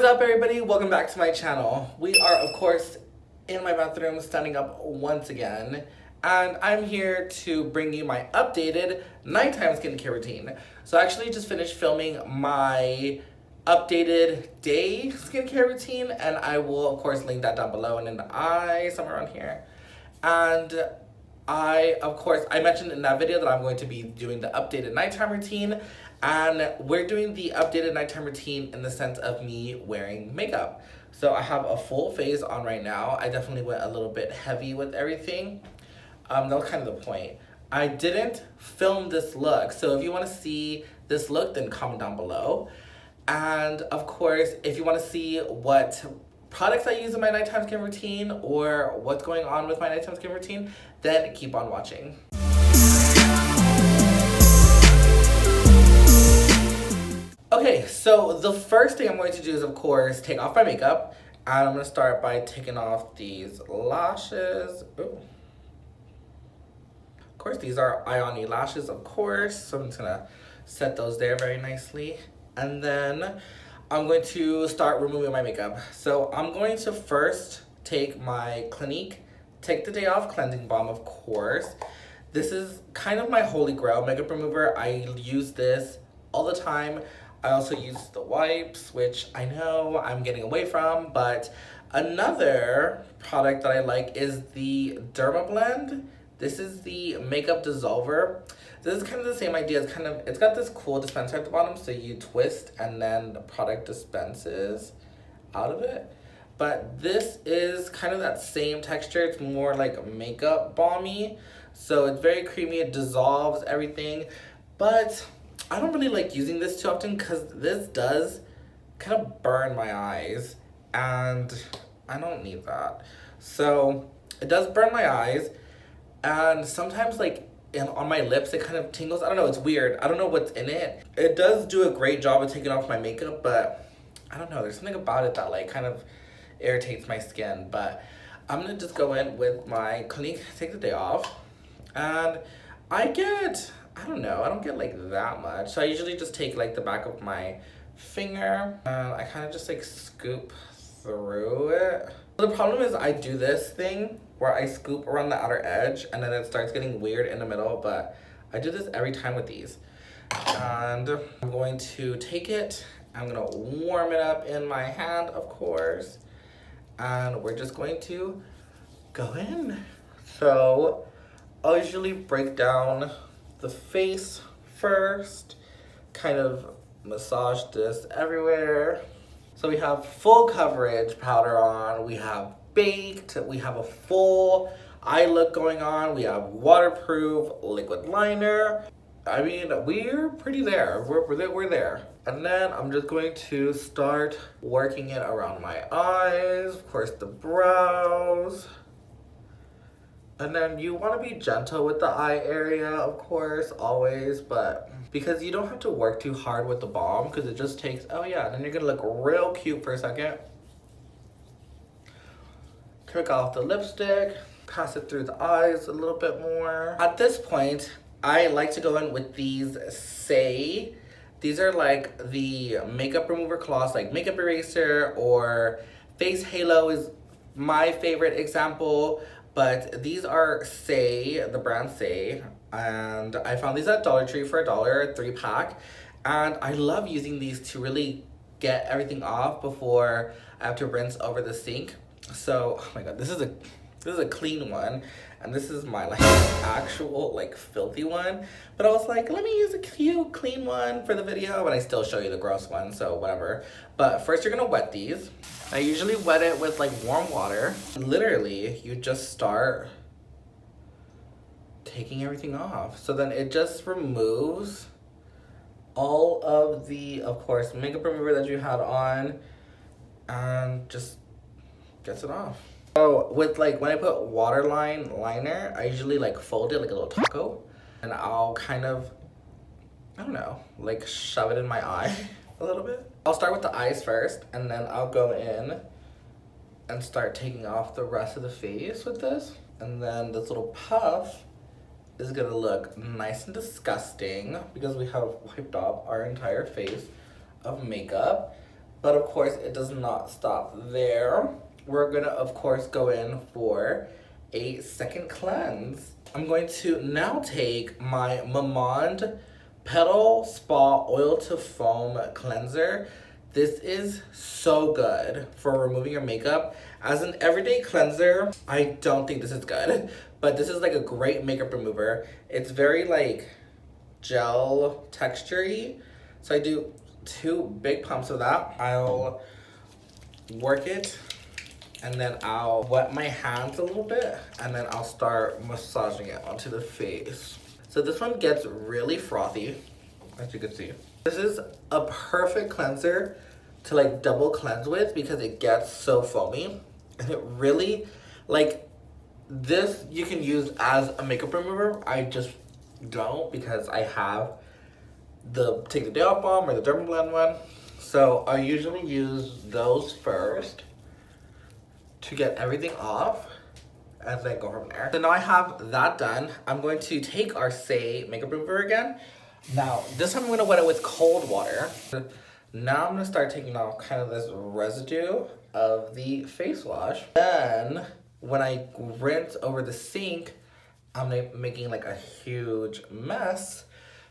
up, everybody? Welcome back to my channel. We are, of course, in my bathroom standing up once again, and I'm here to bring you my updated nighttime skincare routine. So I actually just finished filming my updated day skincare routine, and I will, of course, link that down below and in the eye, somewhere around here. And I mentioned in that video that I'm going to be doing the updated nighttime routine, and we're doing the updated nighttime routine in the sense of me wearing makeup. So I have a full face on right now. I definitely went a little bit heavy with everything. That was kind of the point. I didn't film this look, so if you want to see this look, then comment down below. And of course, if you want to see what products I use in my nighttime skin routine or what's going on with my nighttime skin routine, then keep on watching. Okay, so the first thing I'm going to do is, of course, take off my makeup. And I'm going to start by taking off these lashes. Ooh. Of course, these are Ioni lashes, of course. So I'm just going to set those there very nicely. And then I'm going to start removing my makeup. So I'm going to first take my Clinique Take the Day Off Cleansing Balm, of course. This is kind of my holy grail makeup remover. I use this all the time. I also use the wipes, which I know I'm getting away from, but another product that I like is the Derma Blend. This is the makeup dissolver. This is kind of the same idea. It's got this cool dispenser at the bottom, so you twist and then the product dispenses out of it. But this is kind of that same texture. It's more like makeup balmy, so it's very creamy. It dissolves everything, but I don't really like using this too often because this does kind of burn my eyes, and I don't need that. So it does burn my eyes, and sometimes on my lips it kind of tingles. I don't know, it's weird. I don't know what's in it. It does do a great job of taking off my makeup, but I don't know, there's something about it that kind of irritates my skin. But I'm gonna just go in with my Clinique Take the Day Off, and I don't get that much. So I usually just take the back of my finger and I kind of just scoop through it. The problem is I do this thing where I scoop around the outer edge and then it starts getting weird in the middle, but I do this every time with these. And I'm going to take it, I'm gonna warm it up in my hand, of course, and we're just going to go in. So I'll usually break down the face first, kind of massage this everywhere. So we have full coverage powder on, we have baked, we have a full eye look going on, we have waterproof liquid liner. I mean, we're pretty there, we're there. And then I'm just going to start working it around my eyes, of course the brows. And then you want to be gentle with the eye area, of course, always, but because you don't have to work too hard with the balm, because it just takes, oh yeah, then you're going to look real cute for a second. Take off the lipstick, pass it through the eyes a little bit more. At this point, I like to go in with these Say. These are the makeup remover cloths, like Makeup Eraser or Face Halo is my favorite example. But these are Say, the brand Say, and I found these at Dollar Tree for $1, 3-pack. And I love using these to really get everything off before I have to rinse over the sink. So, oh my god, this is a clean one, and this is my actual filthy one. But I was like, let me use a cute clean one for the video, but I still show you the gross one, so whatever. But first you're gonna wet these. I usually wet it with warm water. Literally, you just start taking everything off. So then it just removes all of the, of course, makeup remover that you had on and just gets it off. So with when I put waterline liner, I usually fold it like a little taco, and I'll kind of, I don't know, shove it in my eye a little bit. I'll start with the eyes first, and then I'll go in and start taking off the rest of the face with this. And then this little puff is gonna look nice and disgusting because we have wiped off our entire face of makeup. But of course, it does not stop there. We're gonna, of course, go in for a second cleanse. I'm going to now take my Mamonde Petal Spa Oil to Foam Cleanser. This is so good for removing your makeup. As an everyday cleanser, I don't think this is good, but this is like a great makeup remover. It's very like gel texture-y. So I do 2 big pumps of that. I'll work it and then I'll wet my hands a little bit and then I'll start massaging it onto the face. So this one gets really frothy, as you can see. This is a perfect cleanser to like double cleanse with because it gets so foamy. And it really, like, this you can use as a makeup remover. I just don't because I have the Take the Day Off Balm or the Dermablend one. So I usually use those first to get everything off and then go from there. So now I have that done. I'm going to take our Say makeup remover again. Now, this time I'm gonna wet it with cold water. Now I'm gonna start taking off kind of this residue of the face wash. Then when I rinse over the sink, I'm making like a huge mess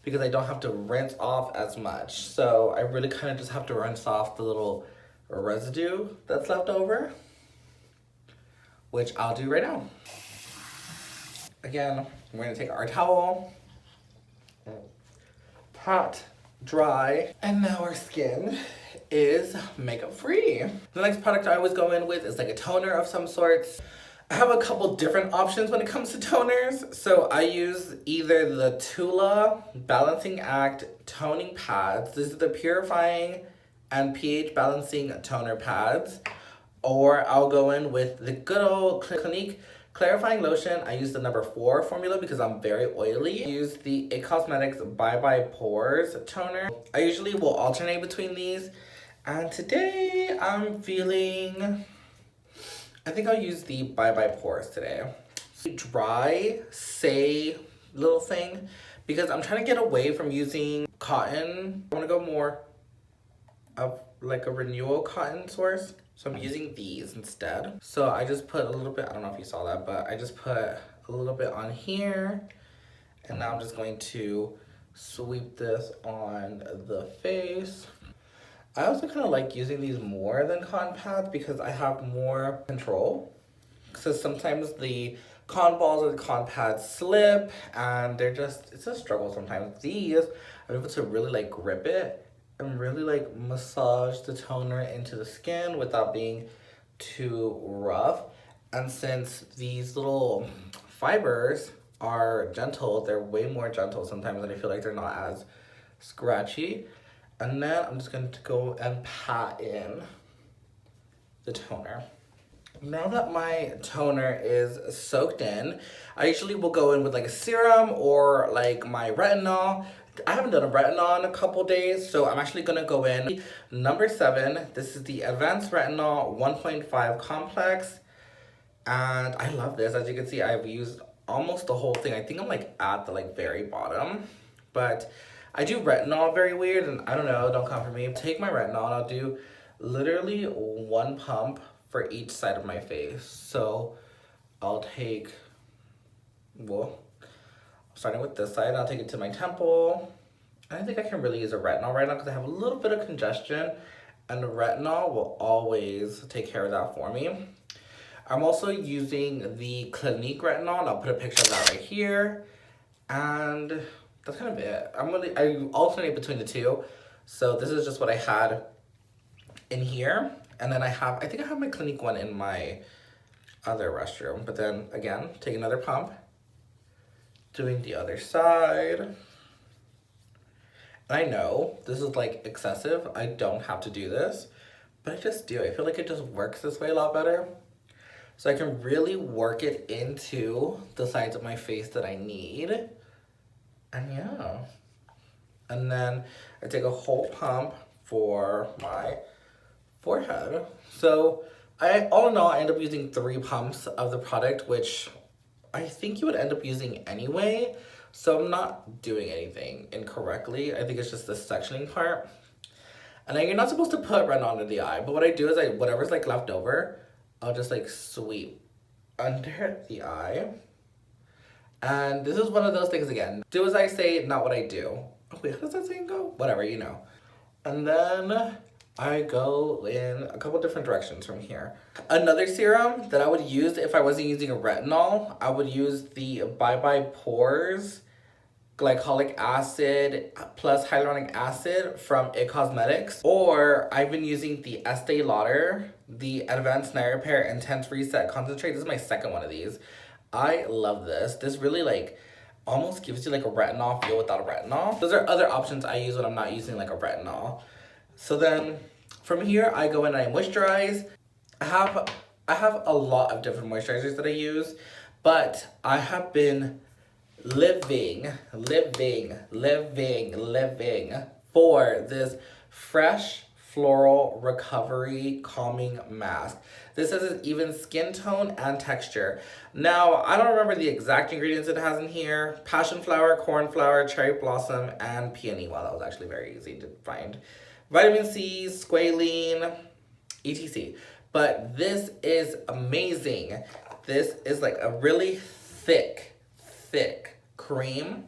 because I don't have to rinse off as much. So I really kind of just have to rinse off the little residue that's left over, which I'll do right now. Again, we're gonna take our towel, pat, dry, and now our skin is makeup free. The next product I always go in with is like a toner of some sorts. I have a couple different options when it comes to toners. So I use either the Tula Balancing Act toning pads. This is the purifying and pH balancing toner pads. Or I'll go in with the good old Clinique clarifying lotion. I use the number 4 formula because I'm very oily. I use the It Cosmetics Bye Bye Pores toner. I usually will alternate between these. And today I'm feeling, I think I'll use the Bye Bye Pores today. Dry Say little thing because I'm trying to get away from using cotton. I want to go more of like a renewal cotton source. So I'm using these instead. So I just put a little bit, I don't know if you saw that, but I just put a little bit on here. And now I'm just going to sweep this on the face. I also kind of like using these more than cotton pads because I have more control. So sometimes the cotton balls or the cotton pads slip and they're just, it's a struggle sometimes. These, I'm able to really like grip it and really like massage the toner into the skin without being too rough. And since these little fibers are gentle, they're way more gentle sometimes, and I feel like they're not as scratchy. And then I'm just going to go and pat in the toner. Now that my toner is soaked in, I usually will go in with like a serum or like my retinol. I haven't done a retinol in a couple days, so I'm actually gonna go in number 7. This is the Advanced Retinol 1.5 Complex. And I love this. As you can see, I've used almost the whole thing. I think I'm like at the like very bottom, but I do retinol very weird, and I don't know, don't come for me. Take my retinol and I'll do literally 1 pump for each side of my face. So I'll take, well, starting with this side, I'll take it to my temple. And I think I can really use a retinol right now because I have a little bit of congestion, and the retinol will always take care of that for me. I'm also using the Clinique retinol, and I'll put a picture of that right here. And that's kind of it. I alternate between the two. So this is just what I had in here. And then I think I have my Clinique one in my other restroom. But then again, take another pump. Doing the other side. And I know this is like excessive. I don't have to do this, but I just do. I feel like it just works this way a lot better. So I can really work it into the sides of my face that I need. And yeah. And then I take a whole pump for my forehead. So all in all, I end up using 3 pumps of the product, which I think you would end up using anyway. So I'm not doing anything incorrectly. I think it's just the sectioning part. And then you're not supposed to put retinol under the eye, but what I do is whatever's like left over, I'll just like sweep under the eye. And this is one of those things again. Do as I say, not what I do. Oh, wait, how does that saying go? Whatever, you know. And then I go in a couple different directions from here. Another serum that I would use if I wasn't using a retinol, I would use the Bye Pores glycolic acid plus hyaluronic acid from It Cosmetics. Or I've been using the Estee Lauder, the Advanced Night Repair Intense Reset Concentrate. This is my second one of these. I love this. This really like almost gives you like a retinol feel without a retinol. Those are other options I use when I'm not using like a retinol. So then from here I go in and I moisturize. I have a lot of different moisturizers that I use, but I have been living for this fresh floral recovery calming mask. This has an even skin tone and texture. Now, I don't remember the exact ingredients it has in here. Passion flower, cornflower, cherry blossom, and peony. Wow, that was actually very easy to find. Vitamin C, squalene, etc. But this is amazing. This is like a really thick cream,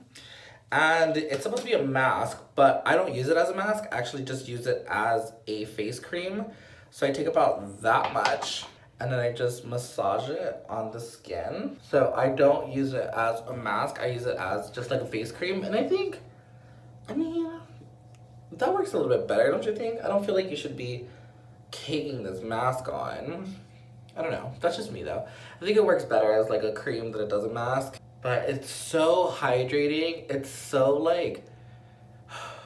and it's supposed to be a mask, but I don't use it as a mask. I actually just use it as a face cream. So I take about that much and then I just massage it on the skin. So I don't use it as a mask, I use it as just like a face cream. And I mean, that works a little bit better, don't you think? I don't feel like you should be caking this mask on. I don't know, that's just me though. I think it works better as like a cream than it does a mask. But it's so hydrating. It's so like,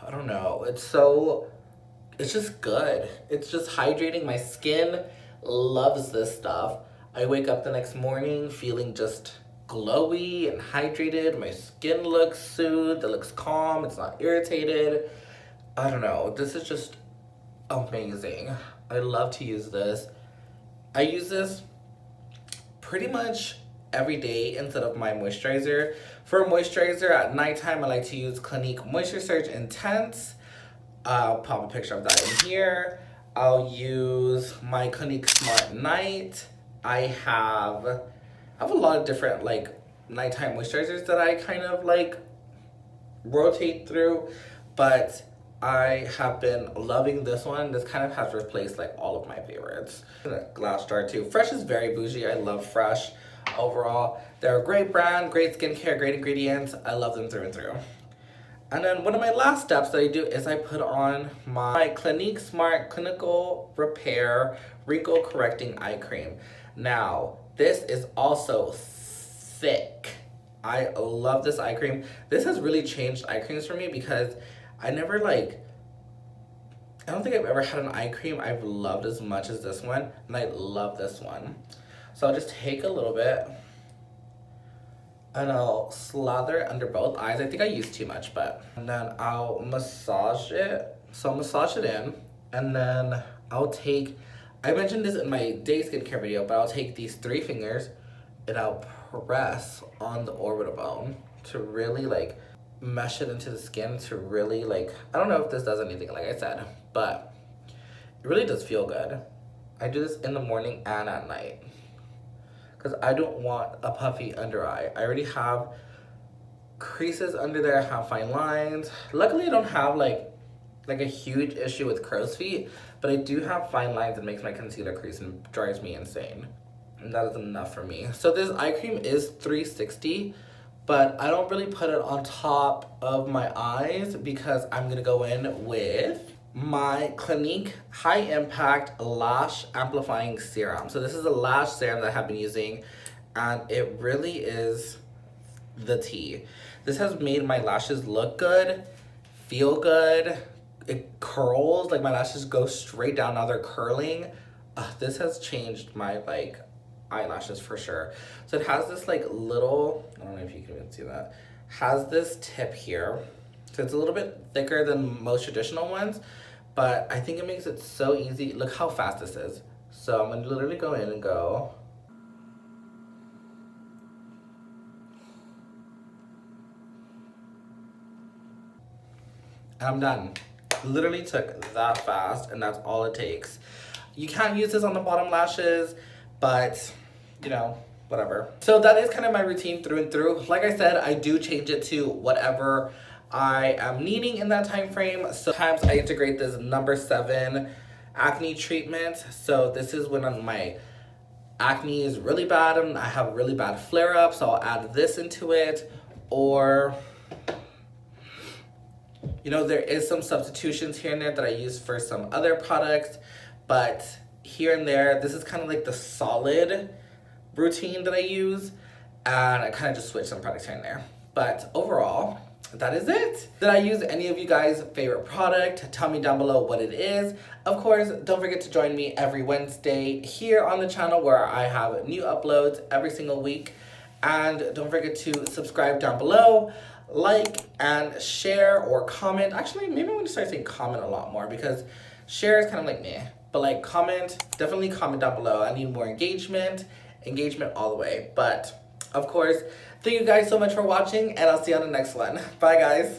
I don't know. It's just good. It's just hydrating. My skin loves this stuff. I wake up the next morning feeling just glowy and hydrated. My skin looks soothed. It looks calm. It's not irritated. I don't know. This is just amazing. I love to use this. I use this pretty much every day instead of my moisturizer. For moisturizer at nighttime, I like to use Clinique Moisture Surge Intense. I'll pop a picture of that in here. I'll use my Clinique Smart Night. I have a lot of different like nighttime moisturizers that I kind of like rotate through, but I have been loving this one. This kind of has replaced like all of my favorites. A glass jar too. Fresh is very bougie. I love Fresh. Overall, they're a great brand, great skincare, great ingredients. I love them through and through. And then one of my last steps that I do is I put on my Clinique Smart Clinical Repair Wrinkle Correcting Eye Cream. Now, this is also thick. I love this eye cream. This has really changed eye creams for me because I don't think I've ever had an eye cream I've loved as much as this one, and I love this one. So I'll just take a little bit and I'll slather it under both eyes. I think I used too much, and then I'll massage it. So I'll massage it in, and then I'll take, I mentioned this in my day skincare video, but I'll take these 3 fingers and I'll press on the orbital bone to really like mesh it into the skin to really like, I don't know if this does anything like I said, but it really does feel good. I do this in the morning and at night because I don't want a puffy under eye. I already have creases under there, I have fine lines. Luckily I don't have like a huge issue with crow's feet, but I do have fine lines that makes my concealer crease and drives me insane. And that is enough for me. So this eye cream is $3.60, but I don't really put it on top of my eyes because I'm gonna go in with my Clinique High Impact Lash Amplifying Serum. So this is a lash serum that I have been using, and it really is the tea. This has made my lashes look good, feel good. It curls, like my lashes go straight down, now they're curling. This has changed my like eyelashes for sure. So it has this like little, I don't know if you can even see that, has this tip here. So it's a little bit thicker than most traditional ones, but I think it makes it so easy. Look how fast this is. So I'm gonna literally go in and go. And I'm done. literally took that fast, and that's all it takes. You can't use this on the bottom lashes, but you know, whatever. So that is kind of my routine through and through. Like I said, I do change it to whatever I am needing in that time frame. Sometimes I integrate this number 7 acne treatment. So this is when my acne is really bad and I have really bad flare-up, so I'll add this into it. Or, you know, there is some substitutions here and there that I use for some other products, but here and there, this is kind of like the solid routine that I use, and I kind of just switch some products here and there. But overall, that is it. Did I use any of you guys' favorite product? Tell me down below what it is. Of course, don't forget to join me every Wednesday here on the channel where I have new uploads every single week. And don't forget to subscribe down below, like and share or comment. Actually, maybe I'm gonna start saying comment a lot more because share is kind of like meh. But like comment, definitely comment down below. I need more engagement all the way. But of course, thank you guys so much for watching, and I'll see you on the next one. Bye guys.